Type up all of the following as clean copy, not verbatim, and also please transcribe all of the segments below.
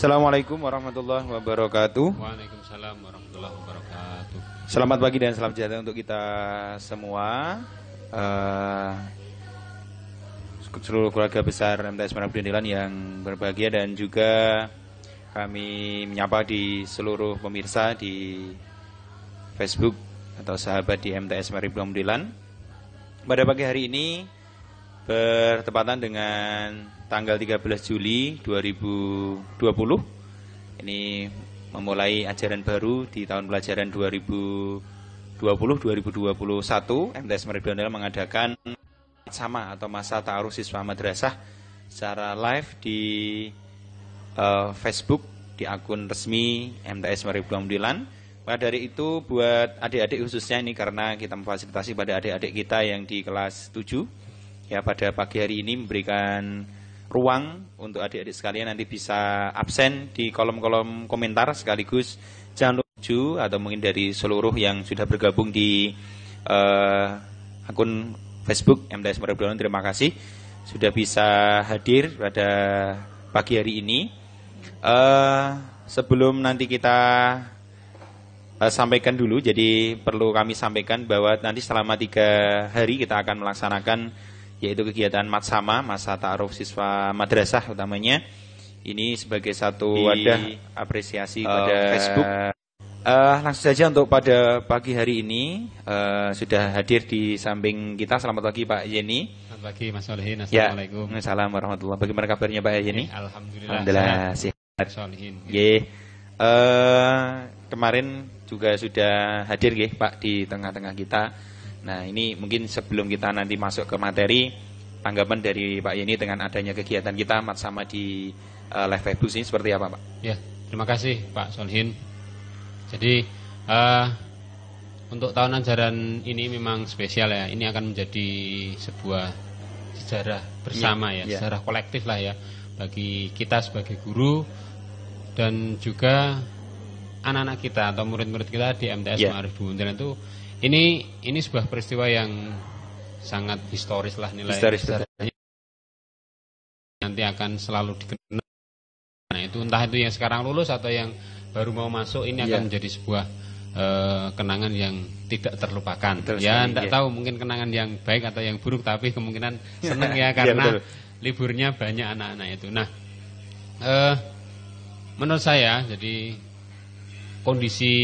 Assalamualaikum warahmatullahi wabarakatuh. Waalaikumsalam warahmatullahi wabarakatuh. Selamat pagi dan salam sejahtera untuk kita semua. Seluruh keluarga besar MTS Merah Putih yang berbahagia, dan juga kami menyapa di seluruh pemirsa di Facebook atau sahabat di MTS Merah Putih. Pada pagi hari ini bertepatan dengan tanggal 13 Juli 2020. Ini memulai ajaran baru di tahun pelajaran 2020-2021. MTS Merah Putih mengadakan sama atau masa ta'aruf siswa madrasah secara live di Facebook di akun resmi MTS Merah Putih. Maka dari itu buat adik-adik khususnya ini, karena kita memfasilitasi pada adik-adik kita yang di kelas 7 ya, pada pagi hari ini memberikan ruang untuk adik-adik sekalian nanti bisa absen di kolom-kolom komentar, sekaligus jangan lupa atau mungkin dari seluruh yang sudah bergabung di akun Facebook MTS Merah Putih, terima kasih sudah bisa hadir pada pagi hari ini. Sebelum nanti kita sampaikan dulu, jadi perlu kami sampaikan bahwa nanti selama 3 hari kita akan melaksanakan yaitu kegiatan Matsama, masa ta'aruf siswa madrasah utamanya. Ini sebagai satu wadah apresiasi pada Facebook. Langsung saja untuk pada pagi hari ini sudah hadir di samping kita. Selamat pagi Pak Yeni. Selamat pagi Mas Solihin. Assalamualaikum. Ya, assalamualaikum warahmatullahi wabarakatuh. Bagaimana kabarnya Pak Yeni? Alhamdulillah sehat. Solihin. Kemarin juga sudah hadir Pak di tengah-tengah kita. Nah, ini mungkin sebelum kita nanti masuk ke materi, tanggapan dari Pak Yeni dengan adanya kegiatan kita Matsama di live Facebook ini seperti apa Pak? Ya, terima kasih Pak Solihin. Jadi untuk tahun ajaran ini memang spesial ya. Ini akan menjadi sebuah sejarah bersama ya, sejarah kolektif lah ya, bagi kita sebagai guru dan juga anak-anak kita atau murid-murid kita di MTS Ma'arif Buntilan itu. Ini sebuah peristiwa yang sangat historis lah, nilai sejarahnya nanti akan selalu dikenal. Nah, itu entah itu yang sekarang lulus atau yang baru mau masuk, ini akan menjadi sebuah kenangan yang tidak terlupakan. Tidak tahu mungkin kenangan yang baik atau yang buruk, tapi kemungkinan senang ya karena liburnya banyak anak-anak itu. Nah, menurut saya jadi kondisi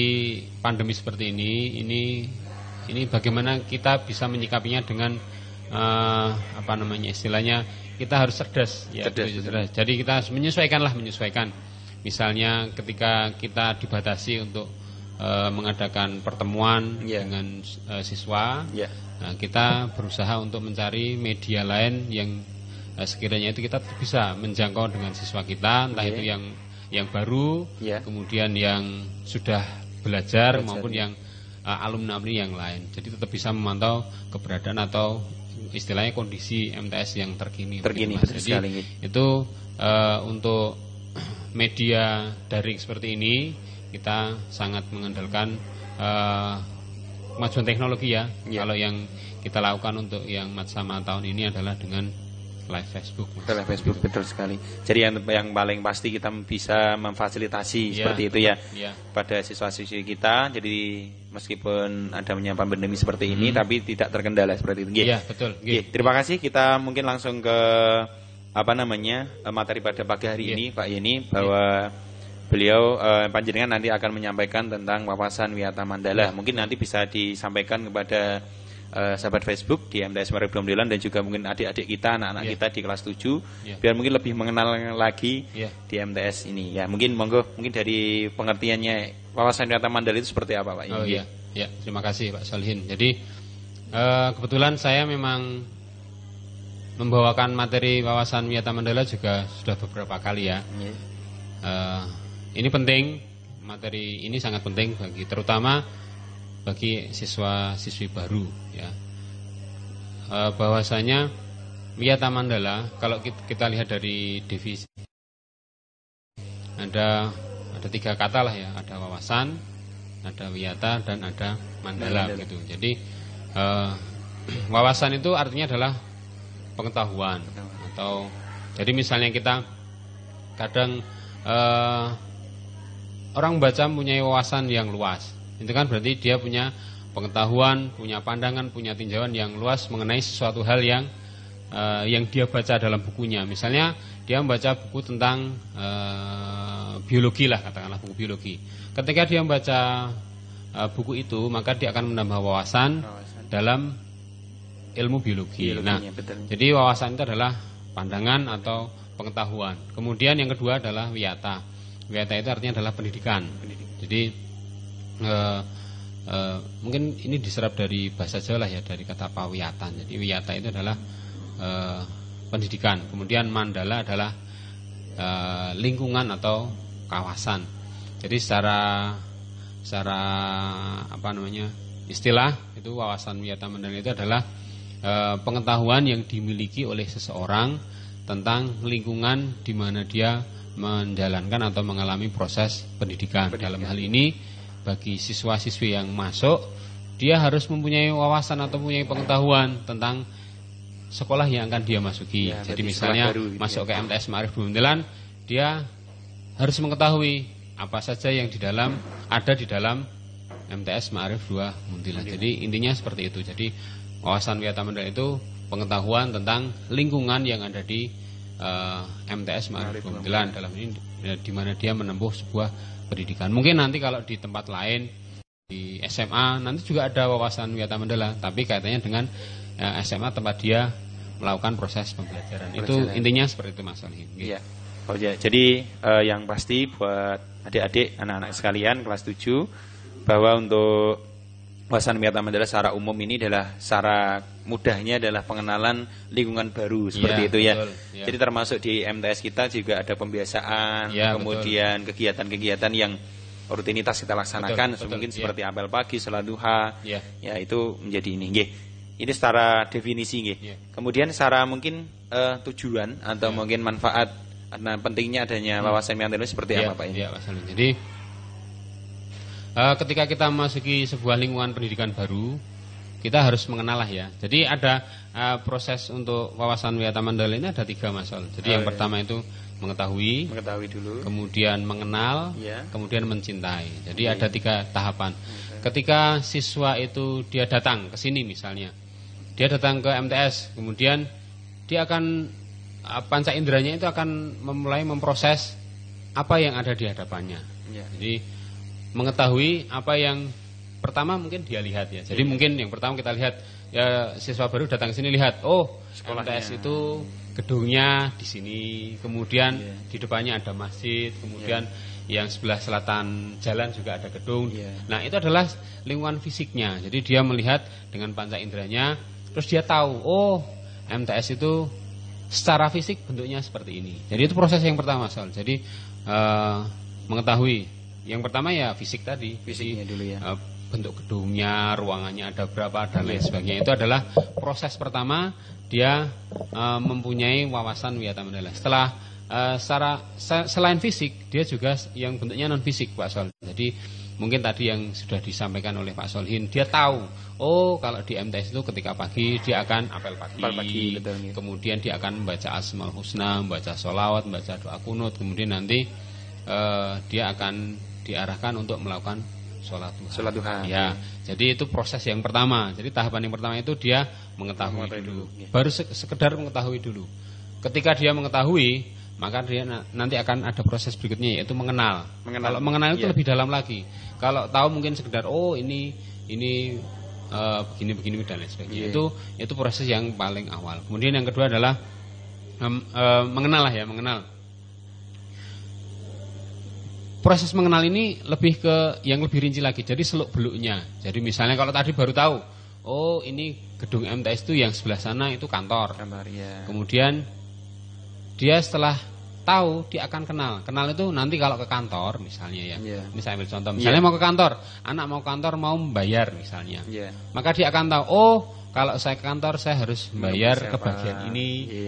pandemi seperti ini bagaimana kita bisa menyikapinya dengan istilahnya kita harus cerdas ya, cerdas. Jadi kita harus menyesuaikan. Misalnya ketika kita dibatasi untuk mengadakan pertemuan dengan siswa, nah, kita berusaha untuk mencari media lain yang sekiranya itu kita bisa menjangkau dengan siswa kita, entah itu yang baru, kemudian yang sudah belajar maupun yang alumni yang lain. Jadi tetap bisa memantau keberadaan atau istilahnya kondisi MTS yang terkini. Betul Jadi sekali. itu untuk media daring seperti ini kita sangat mengandalkan kemajuan teknologi ya. Kalau yang kita lakukan untuk yang Matsama tahun ini adalah dengan live Facebook. Live Facebook, betul sekali. Jadi yang paling pasti kita bisa memfasilitasi seperti itu ya pada siswa-siswi kita. Jadi meskipun adanya pandemi seperti ini, tapi tidak terkendala seperti itu. Iya, betul. Terima kasih. Kita mungkin langsung ke materi pada pagi hari ini, Pak Yeni, bahwa beliau panjenengan nanti akan menyampaikan tentang wawasan Wiyata Mandala. Mungkin nanti bisa disampaikan kepada sahabat Facebook di MTS Merah Putih dan juga mungkin adik-adik kita, anak-anak kita di kelas 7 biar mungkin lebih mengenal lagi di MTS ini ya. Mungkin dari pengertiannya wawasan Wiyata Mandala itu seperti apa Pak? Terima kasih Pak Solihin. Jadi kebetulan saya memang membawakan materi wawasan Wiyata Mandala juga sudah beberapa kali ya. Ini penting, materi ini sangat penting terutama bagi siswa-siswi baru ya. Bahwasanya Wiyata Mandala kalau kita lihat dari definisi ada 3 kata lah ya, ada wawasan, ada wiyata dan ada mandala gitu. Jadi wawasan itu artinya adalah pengetahuan atau jadi misalnya kita kadang orang membaca mempunyai wawasan yang luas. Itu kan berarti dia punya pengetahuan, punya pandangan, punya tinjauan yang luas mengenai sesuatu hal yang dia baca dalam bukunya. Misalnya dia membaca buku tentang biologi lah, katakanlah buku biologi. Ketika dia membaca buku itu, maka dia akan menambah wawasan dalam ilmu biologi. Nah, jadi wawasan itu adalah pandangan atau pengetahuan. Kemudian yang kedua adalah wiyata. Wiyata itu artinya adalah pendidikan. Jadi mungkin ini diserap dari bahasa Jawa lah ya, dari kata pawiyatan. Jadi wiyata itu adalah pendidikan. Kemudian mandala adalah lingkungan atau kawasan. Jadi secara istilah itu wawasan wiyata mandala itu adalah pengetahuan yang dimiliki oleh seseorang tentang lingkungan di mana dia menjalankan atau mengalami proses pendidikan. Dalam hal ini bagi siswa-siswi yang masuk, dia harus mempunyai wawasan atau mempunyai pengetahuan tentang sekolah yang akan dia masuki. Ya, jadi misalnya masuk ke MTS Ma'arif 2 Muntilan, dia harus mengetahui apa saja yang ada di dalam MTS Ma'arif 2 Muntilan. Jadi intinya seperti itu. Jadi wawasan wiyata mandala itu pengetahuan tentang lingkungan yang ada di MTS Ma'arif 2 Muntilan, dalam ini di mana dia menempuh sebuah pendidikan. Mungkin nanti kalau di tempat lain, di SMA nanti juga ada wawasan wiyata mandala, tapi kaitannya dengan SMA tempat dia melakukan proses pembelajaran. Itu intinya seperti itu Mas Solihin. Iya. Oh ya, jadi yang pasti buat adik-adik, anak-anak sekalian kelas 7, bahwa untuk wawasan wiyata mandala secara umum ini adalah secara mudahnya adalah pengenalan lingkungan baru seperti itu ya. Ya. Jadi termasuk di MTS kita juga ada pembiasaan, kemudian kegiatan-kegiatan yang rutinitas kita laksanakan, mungkin seperti apel pagi, salat duha. Ya itu menjadi ini. Ini secara definisi Kemudian secara mungkin tujuan atau mungkin manfaat, pentingnya adanya wawasan wiyata mandala seperti apa Pak ini? Iya, Mas. Jadi ketika kita memasuki sebuah lingkungan pendidikan baru, kita harus mengenal lah ya. Jadi ada proses untuk wawasan wiyata mandala ini ada 3 Mas. Jadi yang pertama itu mengetahui dulu, kemudian mengenal, kemudian mencintai. Jadi ada 3 tahapan. Ketika siswa itu dia datang ke sini misalnya, dia datang ke MTS, kemudian dia akan panca inderanya itu akan mulai memproses apa yang ada di hadapannya. Jadi mengetahui apa yang pertama mungkin dia lihat ya. Jadi mungkin yang pertama kita lihat ya, siswa baru datang ke sini lihat, oh MTS itu gedungnya di sini, kemudian di depannya ada masjid, kemudian yang sebelah selatan jalan juga ada gedung. Nah, itu adalah lingkungan fisiknya. Jadi dia melihat dengan panca inderanya, terus dia tahu, oh MTS itu secara fisik bentuknya seperti ini. Jadi itu proses yang pertama Soal. Jadi mengetahui. Yang pertama ya fisik tadi, fisiknya dulu ya. Bentuk gedungnya, ruangannya ada berapa dan lain sebagainya. Itu adalah proses pertama dia mempunyai wawasan wiyata mandala. Setelah selain fisik, dia juga yang bentuknya non fisik Pak Sol. Jadi mungkin tadi yang sudah disampaikan oleh Pak Solihin, dia tahu, oh kalau di MTS itu ketika pagi dia akan apel pagi, betul, kemudian dia akan membaca Asmaul Husna, membaca sholawat, membaca doa kunut, kemudian nanti dia akan diarahkan untuk melakukan sholat duha. Ya, jadi itu proses yang pertama. Jadi tahapan yang pertama itu dia mengetahui dulu. Baru sekedar mengetahui dulu. Ketika dia mengetahui, maka dia nanti akan ada proses berikutnya, yaitu mengenal. Kalau mengenal itu lebih dalam lagi. Kalau tahu mungkin sekedar ini begini dan lain sebagainya. Itu proses yang paling awal. Kemudian yang kedua adalah mengenal lah ya, mengenal. Proses mengenal ini lebih ke yang lebih rinci lagi. Jadi seluk beluknya. Jadi misalnya kalau tadi baru tahu, oh ini gedung MTS itu yang sebelah sana itu kantor. Kemudian dia setelah tahu, dia akan kenal. Kenal itu nanti kalau ke kantor misalnya ya. Misalnya ambil contoh, misalnya mau ke kantor, anak mau ke kantor mau membayar misalnya. Maka dia akan tahu, oh kalau saya ke kantor saya harus membayar ke bagian ini,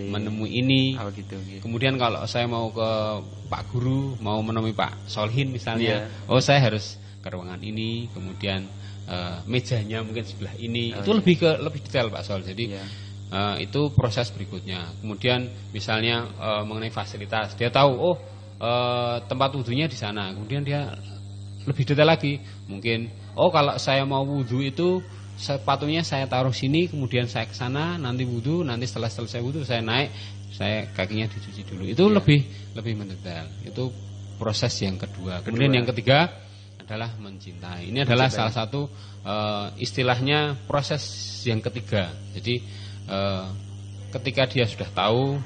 menemui ini. Kemudian kalau saya mau ke Pak Guru, mau menemui Pak Solihin misalnya, oh saya harus ke ruangan ini, kemudian mejanya mungkin sebelah ini. Itu lebih detail Pak Sol. Jadi itu proses berikutnya. Kemudian misalnya mengenai fasilitas, dia tahu, oh tempat wudhunya di sana. Kemudian dia lebih detail lagi, mungkin kalau saya mau wudhu itu sepatunya saya taruh sini, kemudian saya ke sana, nanti wudhu, nanti setelah selesai wudhu saya naik, saya kakinya dicuci dulu. Itu lebih mendetail. Itu proses yang kedua. Kemudian yang ketiga adalah mencintai. Ini adalah salah satu istilahnya proses yang ketiga. Jadi ketika dia sudah tahu,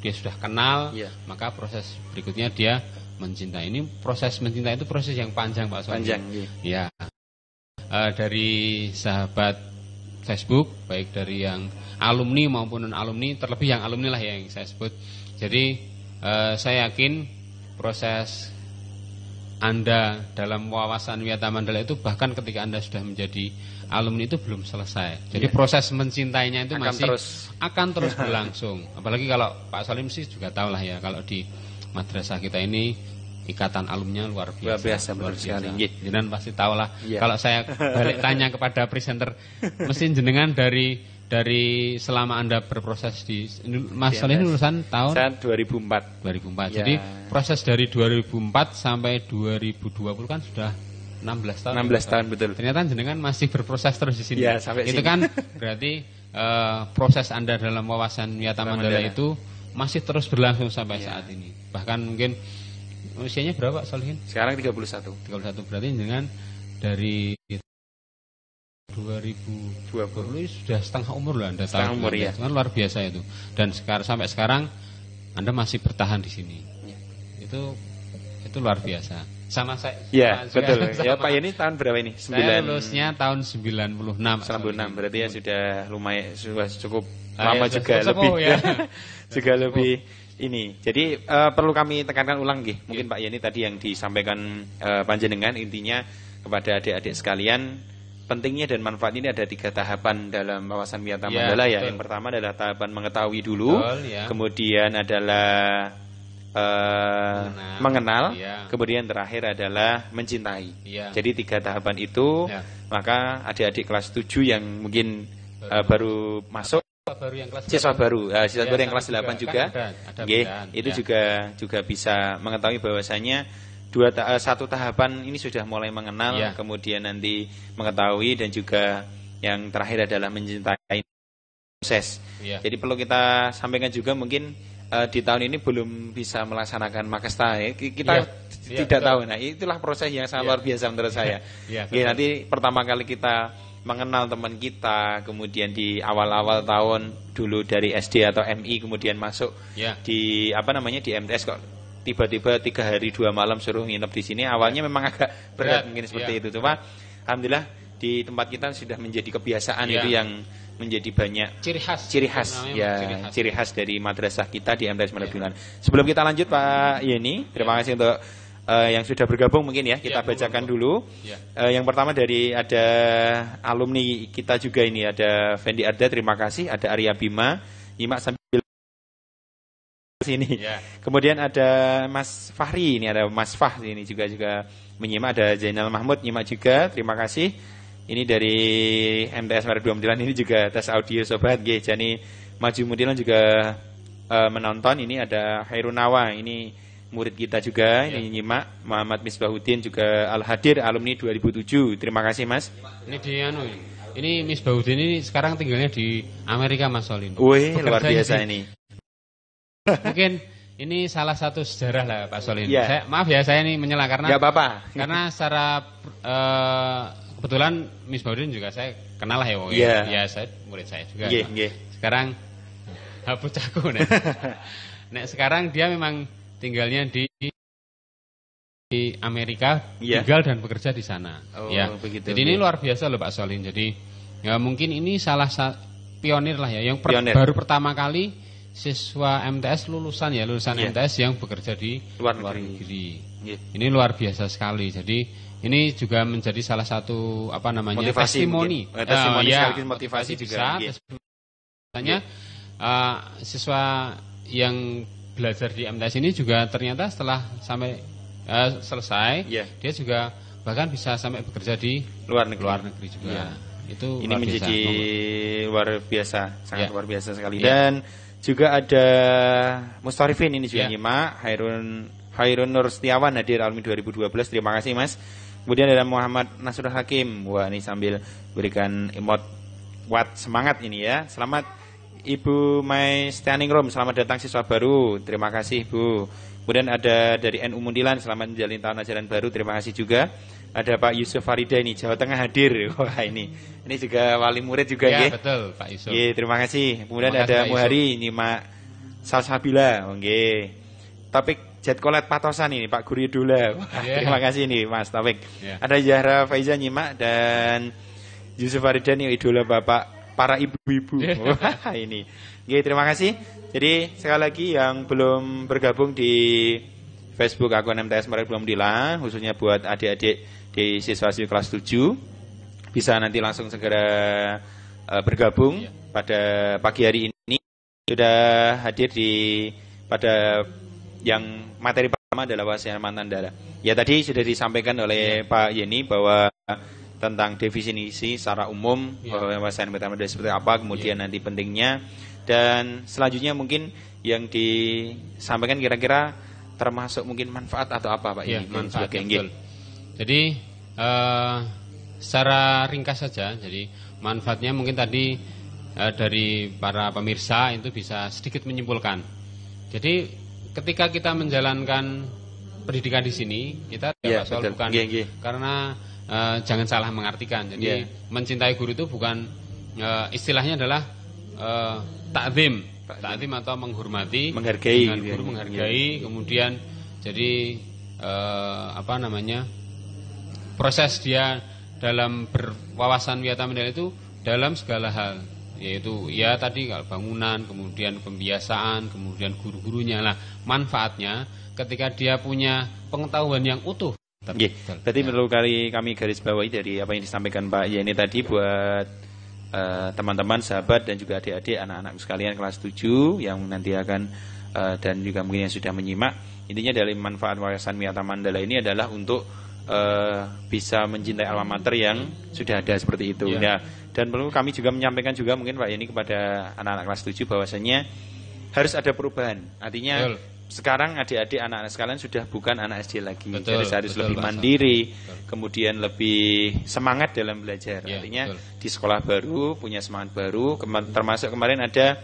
dia sudah kenal, maka proses berikutnya dia mencintai. Ini proses mencintai itu proses yang panjang, Pak Sony. Panjang, ya. Dari sahabat Facebook, baik dari yang alumni maupun non alumni, terlebih yang alumni lah yang saya sebut. Jadi saya yakin proses Anda dalam wawasan Wiyata Mandala itu bahkan ketika Anda sudah menjadi alumni itu belum selesai. Jadi proses mencintainya itu akan terus berlangsung. Apalagi kalau Pak Salim sih juga tahu lah ya, kalau di madrasah kita ini ikatan alumninya luar biasa. Luar biasa. Jenengan pasti tahu lah. Kalau saya balik tanya kepada presenter, mesin jenengan dari selama Anda berproses di Mas Salim lulusan tahun saya 2004. Jadi proses dari 2004 sampai 2020 kan sudah 16 tahun. 16 tahun betul. Ternyata jenengan masih berproses terus di sini. Sampai itu sini. Kan berarti proses Anda dalam wawasan Wiyata Mandala itu masih terus berlangsung sampai saat ini. Bahkan mungkin usianya berapa Solihin? Sekarang 31. 31 berarti dengan dari 2020 sudah setengah umur loh Anda. Setengah umur ya. Kan luar biasa itu. Dan sampai sekarang Anda masih bertahan di sini. Itu luar biasa. Sama saya. Iya, betul. Ya Pak Yani tahun berapa ini? Saya lulusnya tahun 96. 96 berarti ya sudah lumayan, sudah cukup lama juga lebih. Ya. Juga lebih ini. Jadi perlu kami tekankan ulang nggih. Mungkin Pak Yani tadi yang disampaikan panjenengan, intinya kepada adik-adik sekalian, pentingnya dan manfaat ini ada 3 tahapan dalam wawasan Wiyata Mandala ya. Yang pertama adalah tahapan mengetahui dulu, kemudian adalah mengenal, kemudian terakhir adalah mencintai. Jadi 3 tahapan itu, maka adik-adik kelas 7 yang mungkin baru masuk, siswa baru yang kelas 8 juga, itu juga bisa mengetahui bahwasanya satu tahapan ini sudah mulai mengenal, kemudian nanti mengetahui, dan juga yang terakhir adalah mencintai proses. Jadi perlu kita sampaikan juga, mungkin di tahun ini belum bisa melaksanakan Makasta, kita tidak tahu. Nah, itulah proses yang sangat luar biasa menurut saya. Nanti pertama kali kita mengenal teman kita, kemudian di awal-awal tahun dulu dari SD atau MI, kemudian masuk di di MTS, kok tiba-tiba 3 hari 2 malam suruh nginep di sini. Awalnya memang agak berat mungkin seperti itu. Cuma alhamdulillah di tempat kita sudah menjadi kebiasaan, itu yang menjadi banyak ciri khas dari madrasah kita di MTS Madabilan. Sebelum kita lanjut Pak Yeni, terima kasih untuk yang sudah bergabung, mungkin kita bacakan dulu. Yang pertama dari ada alumni kita juga ini, ada Fendi Arda, terima kasih. Ada Arya Bima, nyimak sambil sini. Kemudian ada Mas Fahri, ini ada Mas Fah ini juga menyimak. Ada Zainal Mahmud nyimak juga, terima kasih. Ini dari MTS Madabilan ini juga tes audio sobat Jani Maju Mudilan juga menonton. Ini ada Hairunawa, ini murid kita juga, ini nyimak. Muhammad Misbahuddin juga Al-Hadir, alumni 2007. Terima kasih Mas. Ini Misbahuddin ini sekarang tinggalnya di Amerika Mas Solin. Wih, luar biasa ini. Mungkin ini salah satu sejarah lah Pak Solin. Maaf ya saya ini menyela karena nggak apa-apa. Karena secara kebetulan Misbahuddin juga saya kenal lah ya. Ya saya murid saya juga. Sekarang bocahku nek sekarang dia memang tinggalnya di Amerika, tinggal dan bekerja di sana. Begitu. Jadi ini luar biasa loh Pak Solin. Jadi mungkin ini salah satu pionir lah ya, yang baru pertama kali siswa MTS lulusan MTS yang bekerja di luar negeri. Ini luar biasa sekali. Jadi ini juga menjadi salah satu motivasi, testimoni. Motivasi juga. Biasanya siswa yang belajar di MTS ini juga ternyata setelah sampai selesai, dia juga bahkan bisa sampai bekerja di luar negeri juga. Itu ini menjadi luar biasa, sangat luar biasa sekali. Dan juga ada Mustarifin ini juga nyimak, Hairun Nur Setiawan hadir alumni 2012. Terima kasih Mas. Kemudian ada Muhammad Nasrul Hakim. Wah, ini sambil berikan emot kuat semangat ini ya. Selamat Ibu My Standing Room, selamat datang siswa baru. Terima kasih Bu. Kemudian ada dari NU Mundilan, selamat menjalani tahun ajaran baru. Terima kasih juga. Ada Pak Yusuf Farida ini, Jawa Tengah hadir. Wah, ini juga wali murid juga ya. Betul, Pak Yusuf. Terima kasih. Kemudian ada Muhari, ini Mak Salsabila. Oke. Topik Jetkolet Patosan ini Pak Guridula. Terima kasih nih Mas Taufik. Ada Zahra Faiza nyimak dan Yusuf Farida nih idola Bapak para ibu-ibu. Wah, ini. Oke, terima kasih. Jadi sekali lagi yang belum bergabung di Facebook akun MTS Merek belum Dilan, khususnya buat adik-adik di siswa-siswi kelas 7 bisa nanti langsung segera bergabung pada pagi hari ini. Sudah hadir pada yang materi pertama adalah wasiat mantan dara. Ya tadi sudah disampaikan oleh Pak Yeni bahwa tentang definisi secara umum bahwa wasiat mantan dara seperti apa, kemudian nanti pentingnya, dan selanjutnya mungkin yang disampaikan kira-kira termasuk mungkin manfaat atau apa Pak Yeni? Manfaat, betul. Jadi secara ringkas saja, jadi manfaatnya mungkin tadi dari para pemirsa itu bisa sedikit menyimpulkan. Jadi ketika kita menjalankan pendidikan di sini, kita tidak soal bukan karena jangan salah mengartikan. Jadi mencintai guru itu bukan istilahnya adalah ta'zim atau menghormati, menghargai, guru menghargai. Kemudian jadi proses dia dalam berwawasan wiyata mendalam itu dalam segala hal. Yaitu tadi kalau bangunan, kemudian pembiasaan, kemudian guru-gurunya. Nah, manfaatnya ketika dia punya pengetahuan yang utuh. Berarti perlu kami garis bawahi dari apa yang disampaikan Pak Yeni tadi buat teman-teman, sahabat dan juga adik-adik, anak-anak sekalian kelas 7 yang nanti akan dan juga mungkin yang sudah menyimak. Intinya dari manfaat Yayasan Wiyata Mandala ini adalah untuk bisa mencintai alma mater yang sudah ada seperti itu. Dan perlu kami juga menyampaikan juga mungkin Pak Yeni kepada anak-anak kelas 7 bahwasanya harus ada perubahan. Artinya sekarang adik-adik anak-anak sekalian sudah bukan anak SD lagi. Jadi harus lebih mandiri, kemudian lebih semangat dalam belajar. Artinya di sekolah baru punya semangat baru. Termasuk kemarin ada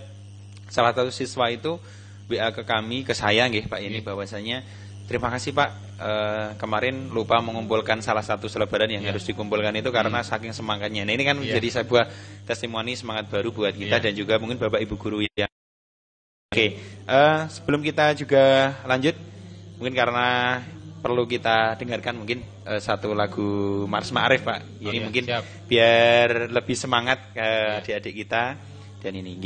salah satu siswa itu WA ke kami, ke saya Pak Yeni, bahwasanya terima kasih Pak, kemarin lupa mengumpulkan salah satu selebaran yang harus dikumpulkan itu karena saking semangatnya. Nah ini kan menjadi sebuah testimoni semangat baru buat kita dan juga mungkin Bapak Ibu guru yang sebelum kita juga lanjut, mungkin karena perlu kita dengarkan mungkin satu lagu Mars Ma'arif Pak. Ini mungkin biar lebih semangat ke adik-adik kita dan ini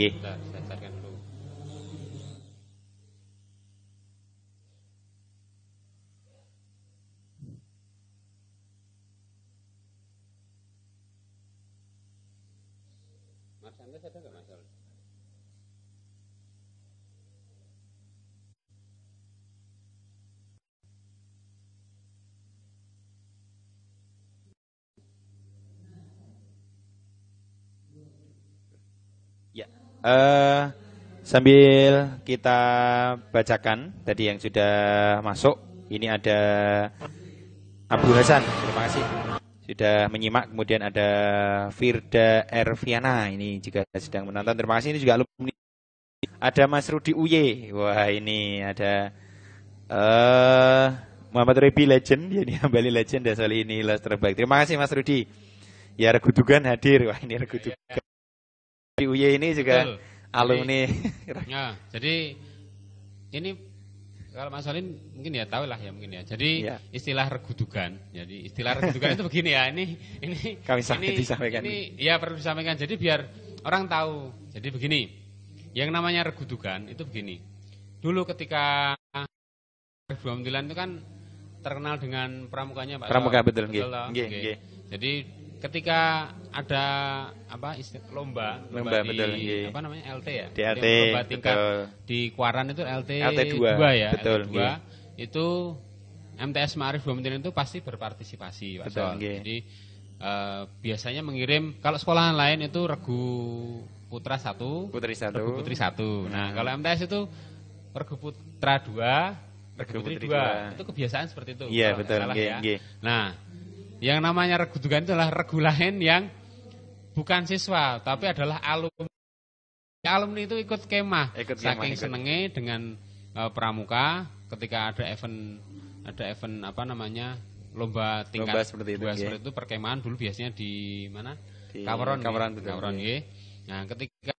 sambil kita bacakan tadi yang sudah masuk, ini ada Abdul Hasan, terima kasih sudah menyimak. Kemudian ada Firda Erviana, ini juga sedang menonton, terima kasih. Ini juga alumni. Ada Mas Rudi Uye, wah ini ada Muhammad Rebi Legend, ini kembali Legend dan kali ini les terbaik. Terima kasih Mas Rudi. Ya Regudugan hadir, wah ini Regudugan. Di Uye ini juga alumni. Jadi ini kalau Mas Solin mungkin ya tahu lah ya mungkin ya. Jadi istilah regudugan. Jadi istilah regudugan itu begini ya. Ini disampaikan. Ini ya perlu disampaikan. Jadi biar orang tahu. Jadi begini. Yang namanya regudugan itu begini. Dulu ketika Alhamdulillah itu kan terkenal dengan pramukanya Pak. Pramuka betul. Jadi ketika ada lomba betul, di namanya LT ya, DLT, lomba tingkat di Kuaran itu LT 2 ya, betul, LT 2 itu MTS Ma'arif Bumentin itu pasti berpartisipasi Pak Sol. Jadi biasanya mengirim, kalau sekolahan lain itu Regu Putra 1, Putri 1. Regu Putri 1. Nah, kalau MTS itu Regu Putra 2, Regu Putri 2. Itu kebiasaan seperti itu. Iya, betul. Salah, ya. Nah, yang namanya regu dugaan itu adalah regu lain yang bukan siswa, tapi adalah alumni. Alumni itu ikut kemah. Saking senengnya dengan pramuka ketika ada event apa namanya? Lomba tingkat seperti itu perkemahan dulu biasanya di mana? Di Kaweron. Ya. Nah, ketika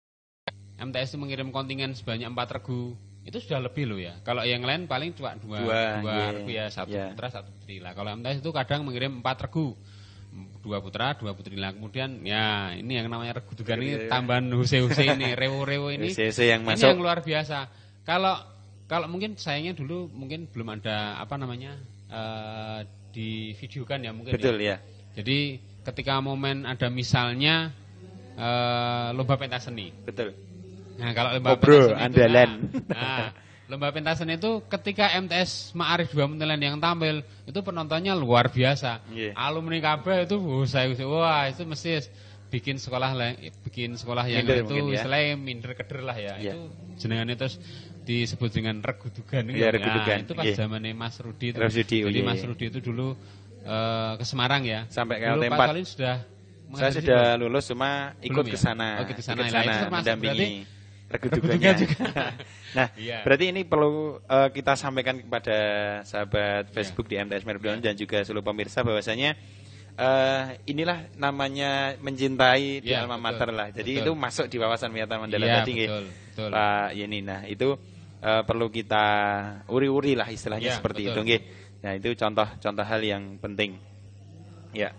MTS itu mengirim kontingen sebanyak 4 regu, itu sudah lebih loh ya. Kalau yang lain paling cuma dua regu ya, satu putra, satu putri lah. Kalau MTS itu kadang mengirim 4 regu. 2 putra, 2 putri lah. Kemudian ya ini yang namanya regu dugaan ini tambahan huse-huse ini, rewo-rewo ini. yang ini yang luar biasa. Kalau mungkin sayangnya dulu mungkin belum ada apa namanya di videokan ya mungkin. Betul ya. Jadi ketika momen ada misalnya lomba pentas seni. Betul. Nah, kalau lomba pentas seni andalan. Lomba pentas seni itu ketika MTS Ma'arif 2 Muntilan yang tampil, itu penontonnya luar biasa. Alumni kabeh itu wah itu mesti bikin sekolah yang minder itu istilahnya minder keder lah ya. Itu jenengan itu disebut dengan regu dugaan. Regu dugaan. Itu pas zamannya Mas Rudi itu. Jadi Mas Rudi itu dulu ke Semarang ya. Sampai ke LT4. Pak Salin sudah saya sudah lulus cuma ikut ke sana. Ikut ke sana mendampingi regu dugaan juga. Nah, berarti ini perlu kita sampaikan kepada sahabat Facebook di MTS Merbdon dan juga seluruh pemirsa bahwasanya inilah namanya mencintai di alma mater lah. Jadi itu masuk di wawasan Wiyata Mandala tadi Pak Yeni. Nah, itu perlu kita uri-uri lah istilahnya seperti itu nggih. Nah, itu contoh hal yang penting. Ya.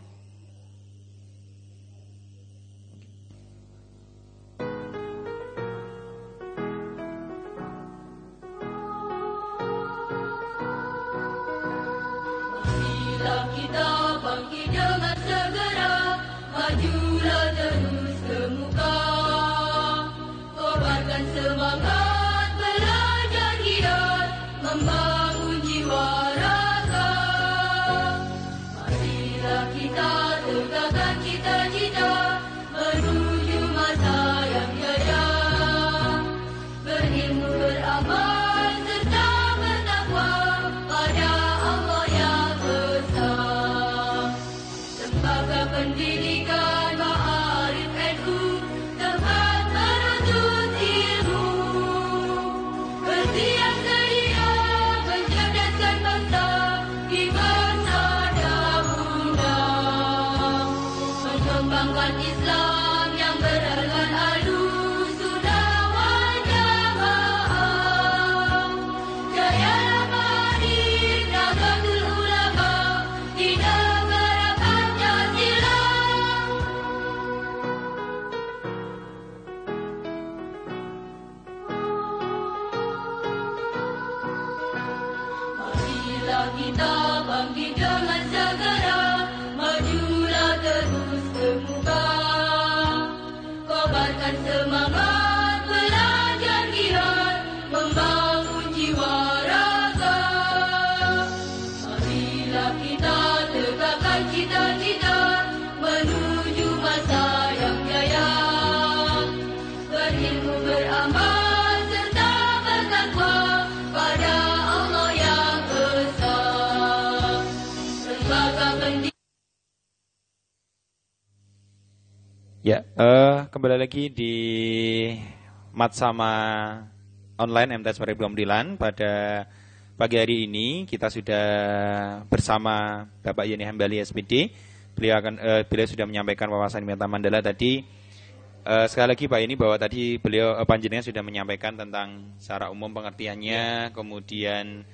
Kita bangkit dengan segera, majulah terus ke muka, kobarkan semangat belajar giat, membangun jiwa raga. Marilah kita tegakkan cita-cita menuju masa yang jaya, berilmu beramal serta bertakwa pada Allah yang lembaga pendidikan Ma'arif NU tempat menuntut ilmu, bersiap sedia mencerdaskan bangsa di masa dahulu, mengembangkan Islam yang berhaluan halus sunnah wal jamaah. Jayalah Ma'arif Nahdlatul Ulama di negara Pancasila. Marilah kita bangkit dengan segera, majulah terus ke muka, kobarkan semangat belajar giat, membangun jiwa raga. Marilah kita tegakkan cita-cita menuju masa yang jaya, berilmu beramal serta bertakwa pada Allah yang esa. Lembaga pendidikan Ya, kembali lagi di Matsama Online MTS Merbdon Dilan. Pada pagi hari ini kita sudah bersama Bapak Yeni Hambali SPD. Beliau sudah menyampaikan wawasan Wiyata Mandala tadi. Sekali lagi Pak Yeni bahwa tadi beliau panjenengan sudah menyampaikan tentang secara umum pengertiannya, kemudian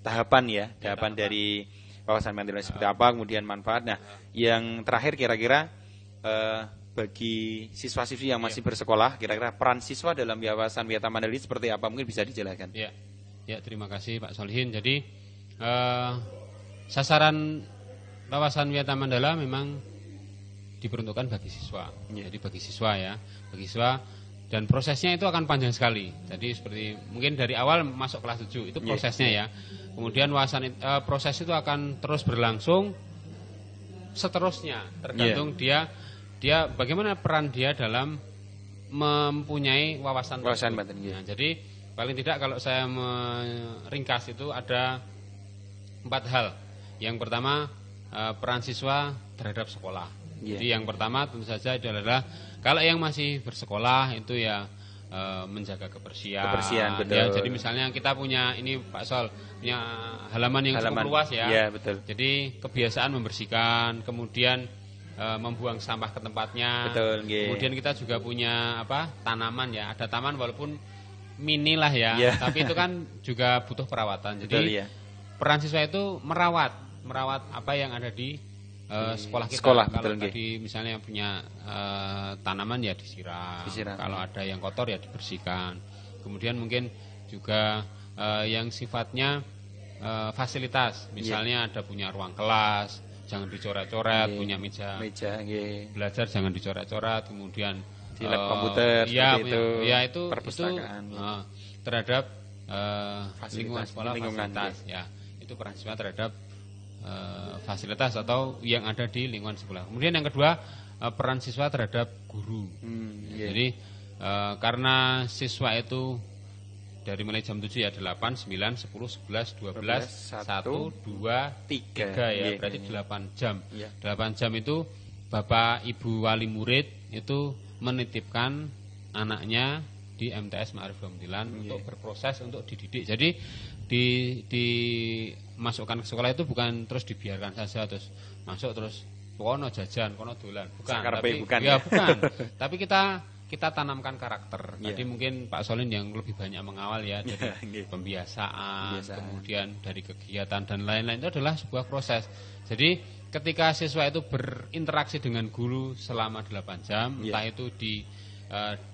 tahapan dari wawasan Mandala seperti apa, kemudian manfaat. Nah, yang terakhir kira-kira bagi siswa-siswi yang masih bersekolah, kira-kira peran siswa dalam wawasan Wiyata Mandala ini seperti apa? Mungkin bisa dijelaskan. Ya, terima kasih Pak Solihin. Jadi sasaran wawasan Wiyata Mandala memang diperuntukkan bagi siswa. Jadi bagi siswa dan prosesnya itu akan panjang sekali. Jadi seperti mungkin dari awal masuk kelas 7 itu prosesnya ya. Kemudian wawasan proses itu akan terus berlangsung seterusnya tergantung dia bagaimana peran dia dalam mempunyai wawasan batin. Nah, jadi paling tidak kalau saya meringkas itu ada 4 hal. Yang pertama peran siswa terhadap sekolah. Jadi yang pertama tentu saja adalah kalau yang masih bersekolah itu ya menjaga kebersihan betul. Ya, jadi misalnya kita punya ini Pak Sol punya halaman yang cukup luas ya. Ya, betul. Jadi kebiasaan membersihkan, kemudian membuang sampah ke tempatnya. Betul, kemudian kita juga punya tanaman ya. Ada taman walaupun mini lah ya, tapi itu kan juga butuh perawatan. Jadi betul, peran siswa itu merawat apa yang ada di sekolah kita. Kalau tadi misalnya punya tanaman ya disiram. Kalau ada yang kotor ya dibersihkan. Kemudian mungkin juga yang sifatnya fasilitas. Misalnya ada punya ruang kelas, jangan dicoret-coret, punya meja belajar jangan dicoret-coret. Kemudian di lab komputer itu perpustakaan terhadap lingkungan sekolah, fasilitas ya. Itu peran siswa terhadap fasilitas atau yang ada di lingkungan sekolah. Kemudian yang kedua peran siswa terhadap guru. Jadi karena siswa itu dari mulai jam 7 ya 8, 9, 10, 11, 12, 1, 2, 3 ya. Berarti 8 jam. 8 jam itu Bapak Ibu wali murid itu menitipkan anaknya di MTS Ma'arif Alhamdulillah untuk berproses untuk dididik. Jadi dimasukkan ke sekolah itu bukan terus dibiarkan saja terus masuk terus kono jajan, kono dolan. Bukan. Bukan. Tapi kita tanamkan karakter. Tadi mungkin Pak Solin yang lebih banyak mengawal ya dari pembiasaan, kemudian dari kegiatan dan lain-lain itu adalah sebuah proses. Jadi ketika siswa itu berinteraksi dengan guru selama 8 jam, entah itu di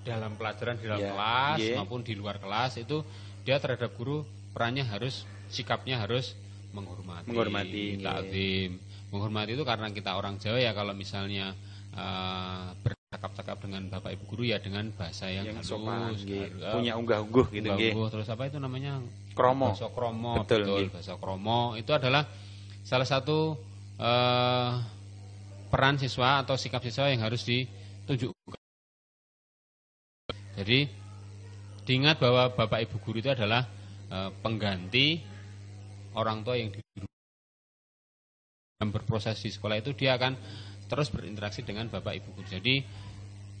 dalam pelajaran di dalam kelas maupun di luar kelas, itu dia terhadap guru perannya sikapnya harus menghormati, ta'zim. Menghormati itu karena kita orang Jawa ya, kalau misalnya bercakap-cakap dengan Bapak Ibu guru ya dengan bahasa yang halus, sopan, punya unggah-ungguh gitu terus apa itu namanya? Kromo. Bahasa kromo. Betul, bahasa kromo itu adalah salah satu peran siswa atau sikap siswa yang harus ditunjukkan. Jadi diingat bahwa Bapak Ibu guru itu adalah pengganti orang tua yang dalam berproses di sekolah itu dia akan terus berinteraksi dengan Bapak Ibu guru. Jadi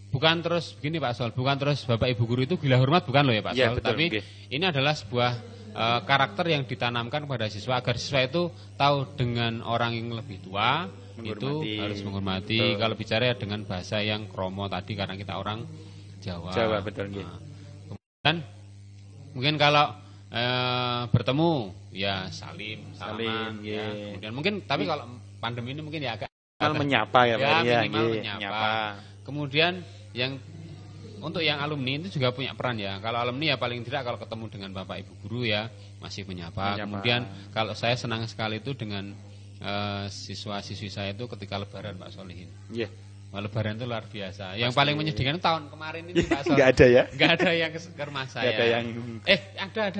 bukan terus begini Pak Sol, bukan terus Bapak Ibu guru itu gila hormat, bukan loh ya Pak Sol, tapi ini adalah sebuah karakter yang ditanamkan kepada siswa agar siswa itu tahu dengan orang yang lebih tua itu harus menghormati. Kalau bicara dengan bahasa yang kromo tadi karena kita orang Jawa betul. Kemudian mungkin kalau bertemu ya salaman ya. Kemudian mungkin tapi kalau pandemi ini mungkin ya agak menyapa ya Pak. Minimal menyapa. Kemudian untuk yang alumni itu juga punya peran ya. Kalau alumni ya paling tidak kalau ketemu dengan Bapak Ibu guru ya masih menyapa. Kemudian kalau saya senang sekali itu dengan siswa-siswi saya itu ketika lebaran Pak Solihin. Lebaran itu luar biasa. Yang paling menyedihkan tahun kemarin ini Pak Sol. Enggak ada ya? Enggak ada yang ke rumah saya. Ada yang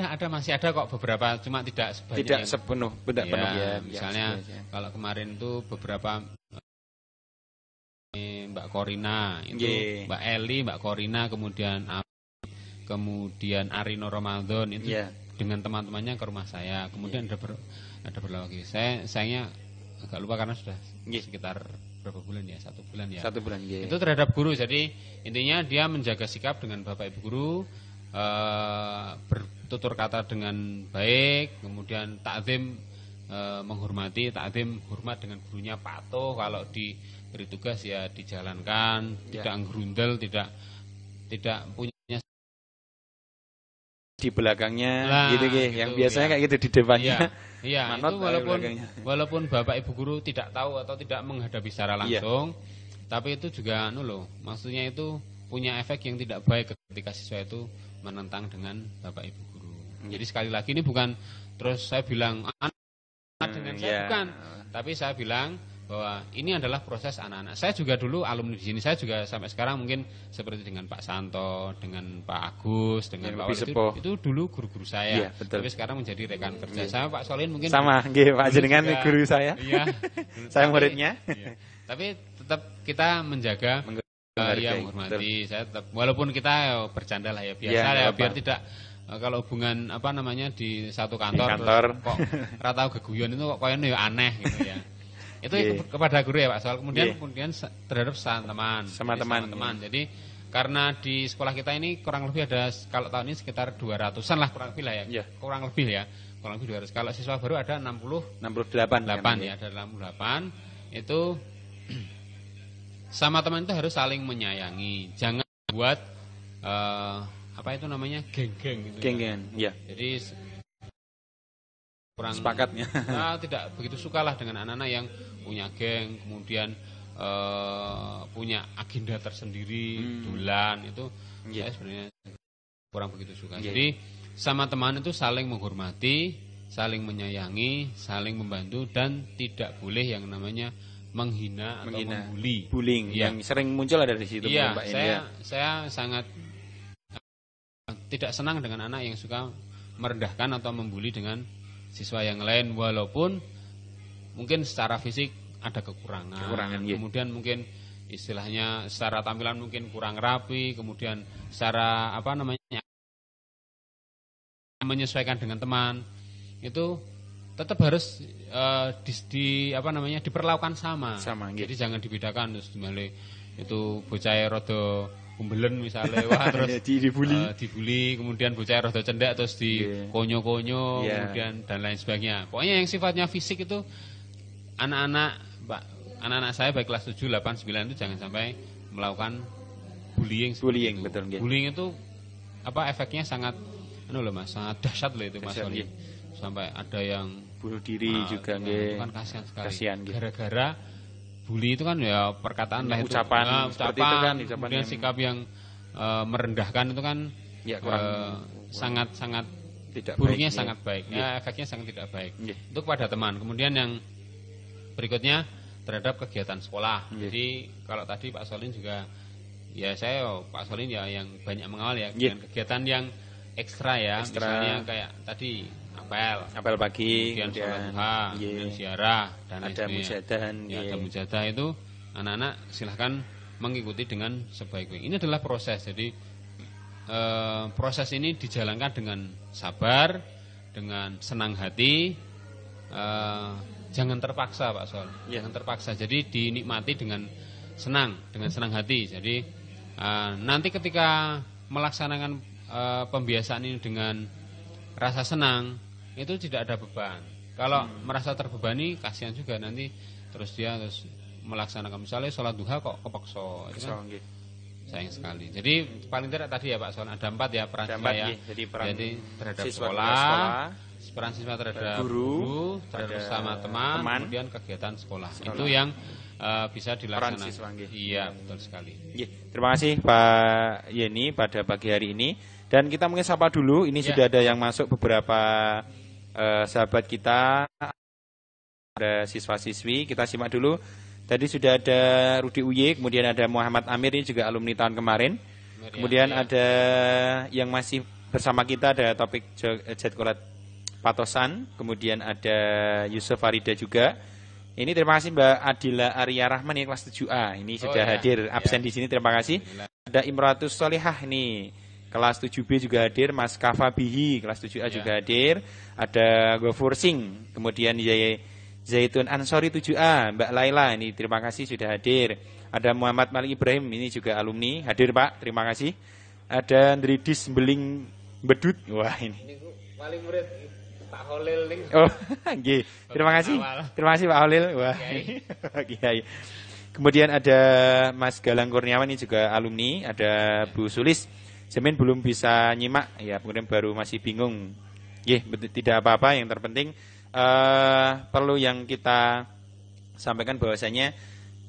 ada masih ada kok beberapa, cuma tidak sebanyak. Tidak sepenuh, penuh ya. Misalnya kalau kemarin itu beberapa Mbak Korina, itu Mbak Eli, Mbak Korina, kemudian Arino Ramadan itu dengan teman-temannya ke rumah saya. Kemudian ada berapa lagi. Sayangnya agak lupa karena sudah sekitar berapa bulan ya? 1 bulan ya. 1 bulan Itu terhadap guru. Jadi intinya dia menjaga sikap dengan Bapak Ibu guru, bertutur kata dengan baik, kemudian ta'zim, menghormati, ta'zim hormat dengan gurunya, patuh kalau diberi tugas ya dijalankan, tidak ngerundel, tidak punya di belakangnya gitu yang biasanya kayak gitu di depannya. Iya, itu walaupun Bapak Ibu guru tidak tahu atau tidak menghadapi secara langsung, tapi itu juga maksudnya itu punya efek yang tidak baik ketika siswa itu menentang dengan Bapak Ibu guru. Jadi sekali lagi ini bukan terus saya bilang dengan saya bukan, tapi saya bilang bahwa ini adalah proses anak-anak. Saya juga dulu alumni di sini, saya juga sampai sekarang mungkin seperti dengan Pak Santo, dengan Pak Agus, dengan Pak Wali itu dulu guru-guru saya. Tapi sekarang menjadi rekan kerja. Sama Pak Solin mungkin sama, Pak jenengan guru saya. Saya muridnya. Tapi tetap kita menjaga menghormati. Saya tetap walaupun kita bercanda lah ya biasa ya biar tidak kalau hubungan apa namanya di satu kantor, kantor. kok ratau geguyon itu kok kayaknya ya aneh gitu ya. Itu kepada guru ya Pak Soal. Kemudian terhadap teman, sama teman. Jadi karena di sekolah kita ini kurang lebih ada kalau tahun ini sekitar 200-an lah kurang lebih lah ya. Kurang lebih 200. Kalau siswa baru ada 68 ya, ada 68. Itu sama teman itu harus saling menyayangi. Jangan buat apa itu namanya geng-geng gitu. Geng-geng, ya. Jadi kurang sepakatnya. Nah, tidak begitu sukalah dengan anak-anak yang punya geng, kemudian punya agenda tersendiri, dolan itu saya sebenarnya kurang begitu suka. Jadi sama teman itu saling menghormati, saling menyayangi, saling membantu dan tidak boleh yang namanya menghina atau membuli. Bullying yang sering muncul ada di situ Mbak. Ini. Saya sangat tidak senang dengan anak yang suka merendahkan atau membuli dengan siswa yang lain walaupun mungkin secara fisik ada kekurangan kemudian mungkin istilahnya secara tampilan mungkin kurang rapi, kemudian secara apa namanya menyesuaikan dengan teman itu tetap harus diperlakukan sama. Jadi jangan dibedakan terus dimale itu bocah rada kumbelen misalnya wah terus dibully kemudian bocah rada cendak terus dikonyo-konyo kemudian dan lain sebagainya. Pokoknya yang sifatnya fisik itu anak-anak saya baik kelas 7, 8, 9 itu jangan sampai melakukan bullying. Betul. Bullying itu apa efeknya sangat sangat dahsyat loh itu Mas Oli. Sampai ada yang bunuh diri juga itu kan kasihan sekali. Gara-gara bully itu kan ya perkataan lah ucapan seperti itu kan kemudian sikap yang merendahkan itu kan sangat tidak buruknya baik, sangat baik. Ya, efeknya sangat tidak baik. Itu kepada teman. Kemudian yang berikutnya terhadap kegiatan sekolah. Jadi kalau tadi Pak Solin juga ya Pak Solin ya yang banyak mengawal ya dengan kegiatan yang ekstra ya. Misalnya kayak tadi apel pagi, kemudian sholat duha, kemudian ziarah dan ada mujadah itu anak-anak silahkan mengikuti dengan sebaik-baiknya. Ini adalah proses. Jadi proses ini dijalankan dengan sabar, dengan senang hati. Jangan terpaksa Pak Sol. Jangan terpaksa. Jadi dinikmati dengan senang hati. Jadi nanti ketika melaksanakan pembiasaan ini dengan rasa senang itu tidak ada beban. Kalau merasa terbebani kasihan juga nanti terus melaksanakan misalnya sholat duha kok kepaksa. Sayang sekali. Jadi paling tidak tadi ya Pak Sol ada 4 ya peran siswa ya. Jadi terhadap sekolah, peran siswa terhadap guru, terhadap sama teman, kemudian kegiatan sekolah. Itu yang bisa dilaksanakan. Iya, betul sekali. Terima kasih Pak Yeni pada pagi hari ini. Dan kita mungkin sapa dulu. Ini sudah ada yang masuk beberapa sahabat kita, ada siswa-siswi. Kita simak dulu. Tadi sudah ada Rudi Uye, kemudian ada Muhammad Amir, ini juga alumni tahun kemarin. Kemudian ada yang masih bersama kita, ada Topik Jatkolat Patosan, kemudian ada Yusuf Farida juga. Ini terima kasih Mbak Adila Arya Rahman yang kelas 7A. Ini sudah hadir absen di sini, terima kasih. Ada Imratus Solihah ini kelas 7B juga hadir, Mas Kafa Bihi kelas 7A juga hadir. Ada Gofur Singh, kemudian Zaitun Ansori 7A, Mbak Laila ini terima kasih sudah hadir. Ada Muhammad Malik Ibrahim ini juga alumni, hadir Pak, terima kasih. Ada Ndridis Beling Bedut, wah ini wali murid Pak Holil ning. Oh, nggih. Terima kasih. Terima kasih Pak Holil. Wah. Kiai. Kemudian ada Mas Galang Kurniawan ini juga alumni, ada Bu Sulis. Jamin belum bisa nyimak ya, kemudian baru masih bingung. Nggih, tidak apa-apa, yang terpenting perlu yang kita sampaikan bahwasanya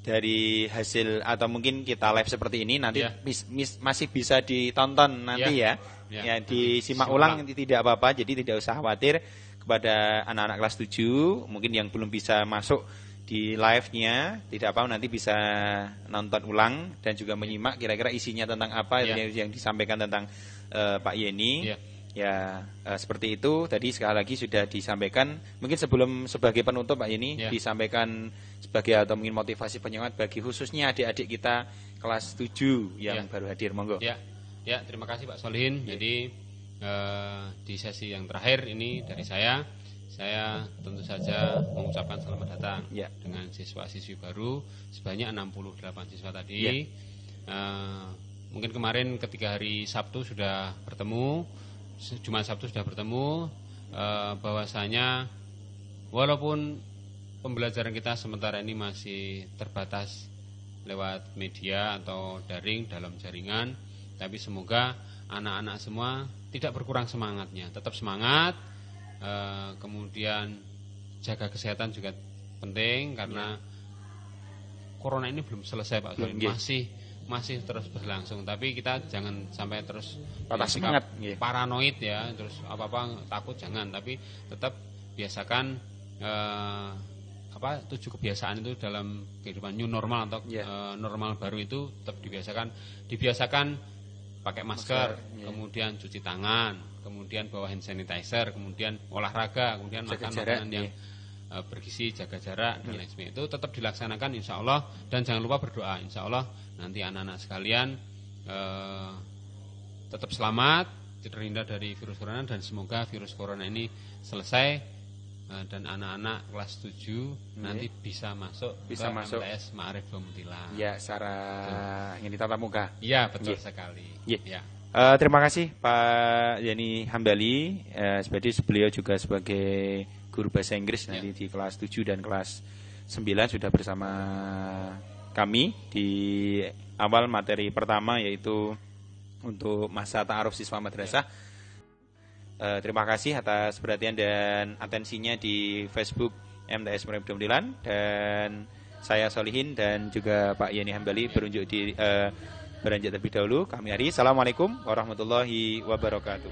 dari hasil atau mungkin kita live seperti ini nanti masih bisa ditonton nanti ya disimak ulang tidak apa-apa, jadi tidak usah khawatir. Kepada anak-anak kelas 7 mungkin yang belum bisa masuk di live-nya tidak apa, nanti bisa nonton ulang dan juga menyimak kira-kira isinya tentang apa yang disampaikan tentang Pak Yeni. Seperti itu tadi sekali lagi sudah disampaikan. Mungkin sebelum sebagai penutup Pak Yeni disampaikan sebagai atau mungkin motivasi penyemangat bagi khususnya adik-adik kita kelas 7 yang baru hadir, monggo. Ya, terima kasih Pak Solihin. Jadi di sesi yang terakhir ini dari saya tentu saja mengucapkan selamat datang dengan siswa-siswi baru sebanyak 68 siswa tadi. Mungkin kemarin ketika hari Sabtu sudah bertemu, Jumat Sabtu sudah bertemu, bahwasanya walaupun pembelajaran kita sementara ini masih terbatas lewat media atau daring dalam jaringan, tapi semoga anak-anak semua tidak berkurang semangatnya, tetap semangat. Kemudian jaga kesehatan juga penting karena corona ini belum selesai Pak Sorin, masih terus berlangsung. Tapi kita jangan sampai terus patah semangat, paranoid ya, terus apa-apa takut jangan, tapi tetap biasakan 7 kebiasaan itu dalam kehidupan new normal atau normal baru itu tetap dibiasakan pakai masker, kemudian cuci tangan, kemudian bawa hand sanitizer, kemudian olahraga, kemudian makan makanan yang bergizi, jaga jarak dan lain sebagainya. Itu tetap dilaksanakan insya Allah, dan jangan lupa berdoa insya Allah nanti anak-anak sekalian tetap selamat, terhindar dari virus corona, dan semoga virus corona ini selesai dan anak-anak kelas 7 nanti bisa masuk MTS Ma'arif Bamuntila. Ya, secara ini tatap muka. Iya, betul sekali. Ya. Terima kasih Pak Yani Hambali. Seperti beliau juga sebagai guru bahasa Inggris nanti di kelas 7 dan kelas 9 sudah bersama kami di awal materi pertama, yaitu untuk masa ta'aruf siswa madrasah. Terima kasih atas perhatian dan atensinya di Facebook MTS Ma'arif Bamuntila, dan saya Solihin dan juga Pak Yani Hambali beranjak terlebih dahulu. Kami hari. Assalamualaikum warahmatullahi wabarakatuh.